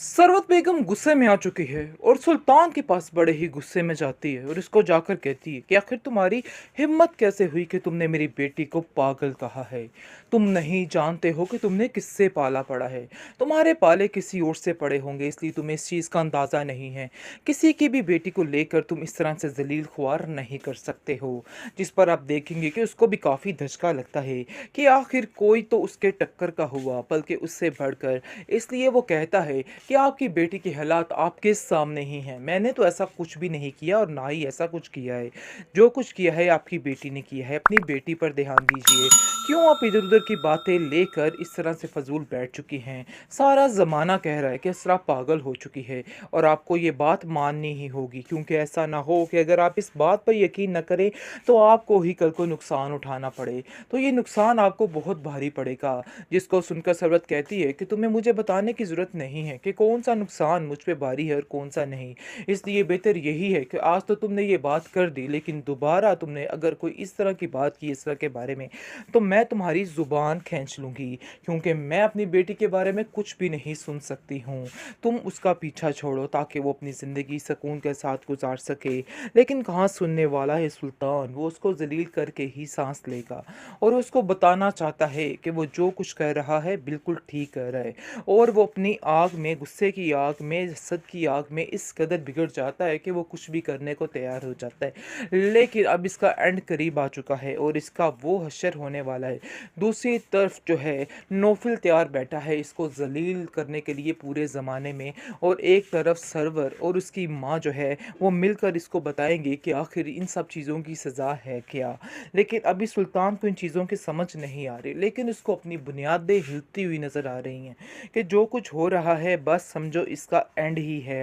सरवत बेगम गुस्से में आ चुकी है और सुल्तान के पास बड़े ही गुस्से में जाती है और इसको जाकर कहती है कि आखिर तुम्हारी हिम्मत कैसे हुई कि तुमने मेरी बेटी को पागल कहा है। तुम नहीं जानते हो कि तुमने किससे पाला पड़ा है। तुम्हारे पाले किसी और से पड़े होंगे, इसलिए तुम्हें इस चीज़ का अंदाज़ा नहीं है। किसी की भी बेटी को लेकर तुम इस तरह से जलील ख्वार नहीं कर सकते हो। जिस पर आप देखेंगे कि उसको भी काफ़ी धचका लगता है कि आखिर कोई तो उसके टक्कर का हुआ, बल्कि उससे बढ़कर। इसलिए वो कहता है कि आपकी बेटी के हालात आपके सामने ही हैं। मैंने तो ऐसा कुछ भी नहीं किया और ना ही ऐसा कुछ किया है। जो कुछ किया है आपकी बेटी ने किया है। अपनी बेटी पर ध्यान दीजिए। क्यों आप इधर-उधर की बातें लेकर इस तरह से फ़ज़ूल बैठ चुकी हैं? सारा ज़माना कह रहा है कि इसरा पागल हो चुकी है और आपको ये बात माननी ही होगी, क्योंकि ऐसा ना हो कि अगर आप इस बात पर यकीन न करें तो आपको ही कल को नुकसान उठाना पड़े। तो ये नुकसान आपको बहुत भारी पड़ेगा। जिसको सुनकर सरबत कहती है कि तुम्हें मुझे बताने की ज़रूरत नहीं है कि कौन सा नुकसान मुझ पे भारी है और कौन सा नहीं। इसलिए बेहतर यही है कि आज तो तुमने ये बात कर दी, लेकिन दोबारा तुमने अगर कोई इस तरह की बात की इस तरह के बारे में, तो मैं तुम्हारी ज़ुबान खींच लूँगी, क्योंकि मैं अपनी बेटी के बारे में कुछ भी नहीं सुन सकती हूँ। तुम उसका पीछा छोड़ो ताकि वो अपनी ज़िंदगी सुकून के साथ गुजार सके। लेकिन कहाँ सुनने वाला है सुल्तान, वो उसको ज़लील करके ही सांस लेगा और उसको बताना चाहता है कि वो जो कुछ कह रहा है बिल्कुल ठीक कह रहा है। और वो अपनी आग में, गुस्से की आग में, हसद की आग में इस कदर बिगड़ जाता है कि वो कुछ भी करने को तैयार हो जाता है। लेकिन अब इसका एंड करीब आ चुका है और इसका वो हश्र होने वाला है। दूसरी तरफ जो है नौफिल तैयार बैठा है इसको जलील करने के लिए पूरे ज़माने में, और एक तरफ सरवर और उसकी माँ जो है वो मिलकर इसको बताएंगे कि आखिर इन सब चीज़ों की सज़ा है क्या। लेकिन अभी सुल्तान को इन चीज़ों की समझ नहीं आ रही, लेकिन उसको अपनी बुनियादें हिलती हुई नज़र आ रही हैं कि जो कुछ हो रहा है बस समझो इसका एंड ही है।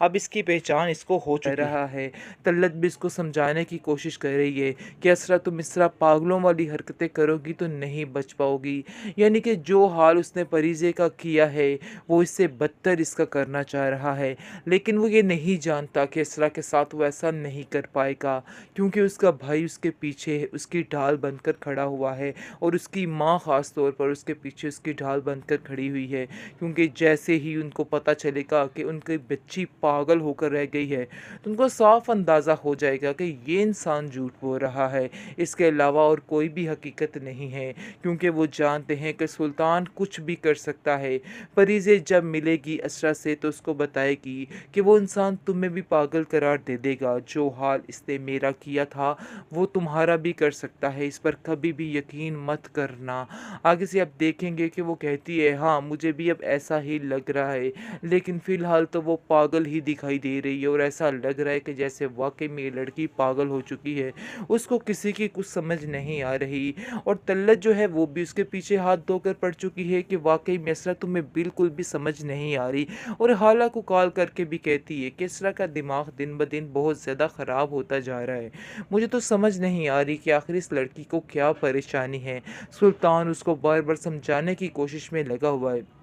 अब इसकी पहचान इसको हो चुकी रहा है। तल्लत भी इसको समझाने की कोशिश कर रही है कि असरा तुम इस तरह पागलों वाली हरकतें करोगी तो नहीं बच पाओगी। यानी कि जो हाल उसने परीजे का किया है वो इससे बदतर इसका करना चाह रहा है, लेकिन वो ये नहीं जानता कि असरा के साथ वो ऐसा नहीं कर पाएगा, क्योंकि उसका भाई उसके पीछे उसकी ढाल बनकर खड़ा हुआ है और उसकी माँ ख़ास तौर पर उसके पीछे उसकी ढाल बनकर खड़ी हुई है। क्योंकि जैसे ही उनको पता चलेगा कि उनकी बच्ची पागल होकर रह गई है, तो उनको साफ अंदाज़ा हो जाएगा कि ये इंसान झूठ बोल रहा है, इसके अलावा और कोई भी हकीकत नहीं है। क्योंकि वो जानते हैं कि सुल्तान कुछ भी कर सकता है। परीज़े जब मिलेगी असरा से तो उसको बताएगी कि वो इंसान तुम्हें भी पागल करार दे देगा। जो हाल इसने मेरा किया था वो तुम्हारा भी कर सकता है, इस पर कभी भी यकीन मत करना। आगे से आप देखेंगे कि वो कहती है हाँ मुझे भी अब ऐसा ही लग रहा है, लेकिन फ़िलहाल तो वो पागल ही दिखाई दे रही है और ऐसा लग रहा है कि जैसे वाकई में ये लड़की पागल हो चुकी है। उसको किसी की कुछ समझ नहीं आ रही और तल्लत जो है वो भी उसके पीछे हाथ धोकर पड़ चुकी है कि वाकई में इसरा तुम्हें बिल्कुल भी समझ नहीं आ रही। और हाला को कॉल करके भी कहती है कि इसरा का दिमाग दिन ब दिन बहुत ज़्यादा ख़राब होता जा रहा है। मुझे तो समझ नहीं आ रही कि आखिर इस लड़की को क्या परेशानी है। सुल्तान उसको बार-बार समझाने की कोशिश में लगा हुआ है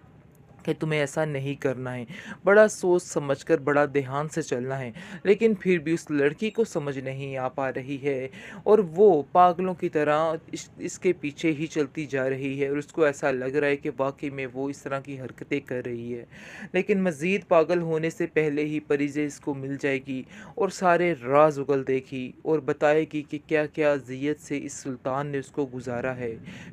कि तुम्हें ऐसा नहीं करना है, बड़ा सोच समझकर बड़ा ध्यान से चलना है। लेकिन फिर भी उस लड़की को समझ नहीं आ पा रही है और वो पागलों की तरह इसके पीछे ही चलती जा रही है और उसको ऐसा लग रहा है कि वाकई में वो इस तरह की हरकतें कर रही है। लेकिन मज़ीद पागल होने से पहले ही परिजे इसको मिल जाएगी और सारे राज उगल देगी और बताएगी कि क्या क्या अजियत से इस सुल्तान ने उसको गुजारा है।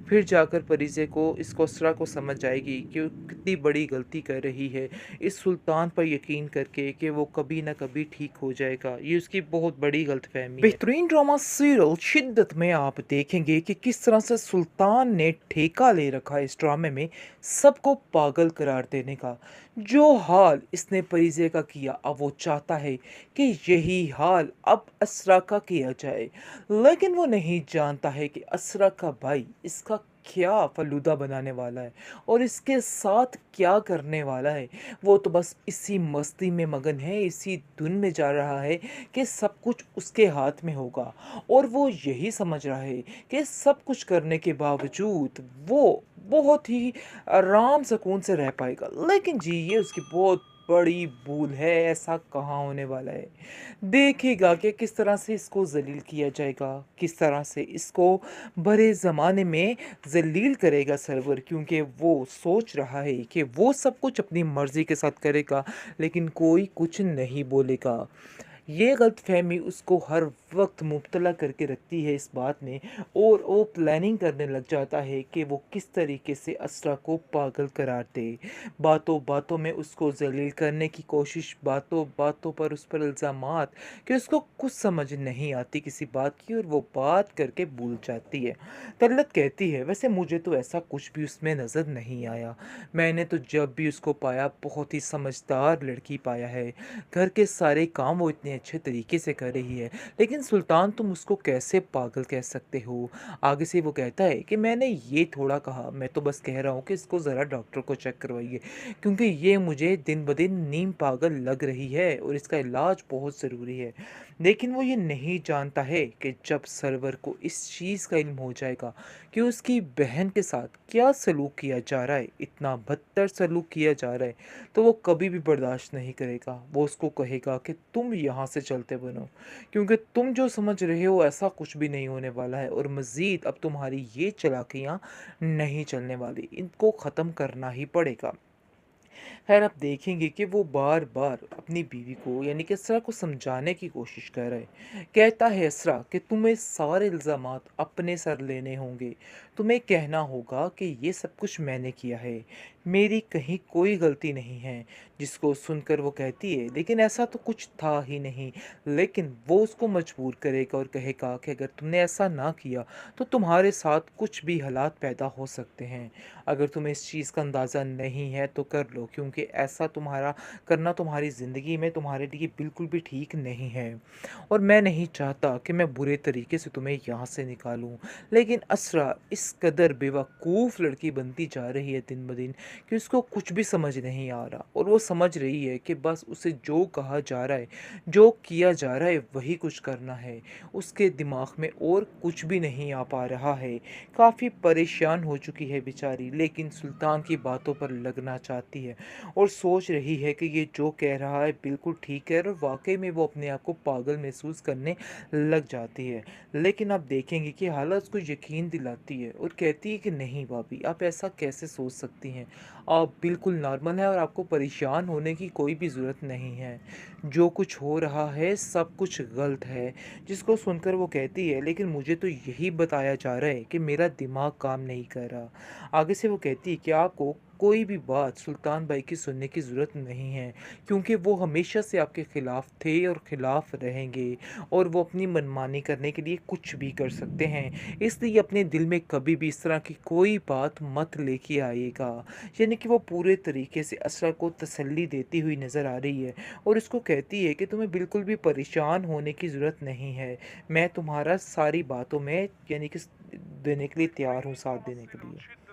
फिर जाकर परिजे को इस कोसरा को समझ आएगी कि वो कितनी बड़ी गलती कर रही है इस सुल्तान पर यकीन करके कि वो कभी ना कभी ठीक हो जाएगा। ये उसकी बहुत बड़ी गलतफहमी है। बेहतरीन ड्रामा सीरियल शिद्दत में आप देखेंगे कि किस तरह से सुल्तान ने ठेका ले रखा है इस ड्रामे में सबको पागल करार देने का। जो हाल इसने परिजे का किया, अब वो चाहता है कि यही हाल अब असरा का किया जाए। लेकिन वो नहीं जानता है कि असरा का भाई इसका क्या फ़लूदा बनाने वाला है और इसके साथ क्या करने वाला है। वो तो बस इसी मस्ती में मगन है, इसी धुन में जा रहा है कि सब कुछ उसके हाथ में होगा और वो यही समझ रहा है कि सब कुछ करने के बावजूद वो बहुत ही आराम सुकून से रह पाएगा। लेकिन जी ये उसकी बहुत बड़ी भूल है, ऐसा कहाँ होने वाला है। देखेगा कि किस तरह से इसको ज़लील किया जाएगा, किस तरह से इसको बड़े ज़माने में ज़लील करेगा सर्वर, क्योंकि वो सोच रहा है कि वो सब कुछ अपनी मर्ज़ी के साथ करेगा, लेकिन कोई कुछ नहीं बोलेगा। ये गलतफ़हमी उसको हर वक़्त मुब्तला करके रखती है इस बात में, और वो प्लानिंग करने लग जाता है कि वो किस तरीके से असरा को पागल करार दे। बातों-बातों में उसको ज़लील करने की कोशिश, बातों-बातों पर उस पर इल्ज़ामात कि उसको कुछ समझ नहीं आती किसी बात की, और वो बात करके भूल जाती है। तलत कहती है, वैसे मुझे तो ऐसा कुछ भी उसमें नज़र नहीं आया। मैंने तो जब भी उसको पाया बहुत ही समझदार लड़की पाया है। घर के सारे काम वो इतने अच्छे तरीके से कर रही है, लेकिन सुल्तान तुम उसको कैसे पागल कह सकते हो? आगे से वो कहता है कि मैंने ये थोड़ा कहा, मैं तो बस कह रहा हूँ कि इसको ज़रा डॉक्टर को चेक करवाइए, क्योंकि ये मुझे दिन ब दिन नीम पागल लग रही है और इसका इलाज बहुत ज़रूरी है। लेकिन वो ये नहीं जानता है कि जब सरवर को इस चीज़ का इल्म हो जाएगा कि उसकी बहन के साथ क्या सलूक किया जा रहा है, इतना बदतर सलूक किया जा रहा है, तो वो कभी भी बर्दाश्त नहीं करेगा। वो उसको कहेगा कि तुम यहाँ से चलते बनो, क्योंकि तुम जो समझ रहे हो ऐसा कुछ भी नहीं होने वाला है, और मज़ीद अब तुम्हारी ये चालाकियाँ नहीं चलने वाली, इनको ख़त्म करना ही पड़ेगा। खैर, आप देखेंगे कि वो बार-बार अपनी बीवी को यानी कि असरा को समझाने की कोशिश कर रहा है। कहता है, असरा कि तुम्हें सारे इल्ज़ामात अपने सर लेने होंगे। तुम्हें कहना होगा कि ये सब कुछ मैंने किया है। मेरी कहीं कोई गलती नहीं है। जिसको सुनकर वो कहती है, लेकिन ऐसा तो कुछ था ही नहीं। लेकिन वो उसको मजबूर करेगा और कहेगा कि अगर तुमने ऐसा ना किया तो तुम्हारे साथ कुछ भी हालात पैदा हो सकते हैं। अगर तुम्हें इस चीज़ का अंदाज़ा नहीं है तो कर लो, क्योंकि ऐसा तुम्हारा करना तुम्हारी ज़िंदगी में तुम्हारे लिए बिल्कुल भी ठीक नहीं है, और मैं नहीं चाहता कि मैं बुरे तरीके से तुम्हें यहाँ से निकालूं। लेकिन असरा इस कदर बेवकूफ़ लड़की बनती जा रही है दिन ब दिन कि उसको कुछ भी समझ नहीं आ रहा, और वो समझ रही है कि बस उसे जो कहा जा रहा है, जो किया जा रहा है वही कुछ करना है। उसके दिमाग में और कुछ भी नहीं आ पा रहा है। काफ़ी परेशान हो चुकी है बेचारी, लेकिन सुल्तान की बातों पर लगना चाहती है और सोच रही है कि ये जो कह रहा है बिल्कुल ठीक है, और वाकई में वो अपने आप को पागल महसूस करने लग जाती है। लेकिन आप देखेंगे कि हालत उसको यकीन दिलाती है और कहती है कि नहीं भाभी, आप ऐसा कैसे सोच सकती हैं, आप बिल्कुल नॉर्मल हैं और आपको परेशान होने की कोई भी ज़रूरत नहीं है। जो कुछ हो रहा है सब कुछ गलत है। जिसको सुनकर वो कहती है, लेकिन मुझे तो यही बताया जा रहा है कि मेरा दिमाग काम नहीं कर रहा। आगे से वो कहती है कि आपको कोई भी बात सुल्तान भाई की सुनने की ज़रूरत नहीं है, क्योंकि वो हमेशा से आपके ख़िलाफ़ थे और ख़िलाफ़ रहेंगे, और वो अपनी मनमानी करने के लिए कुछ भी कर सकते हैं। इसलिए अपने दिल में कभी भी इस तरह की कोई बात मत लेके आइएगा। यानी कि वो पूरे तरीके से असरा को तसल्ली देती हुई नज़र आ रही है, और उसको कहती है कि तुम्हें बिल्कुल भी परेशान होने की ज़रूरत नहीं है। मैं तुम्हारा सारी बातों में यानी कि देने के लिए तैयार हूँ, साथ देने के लिए।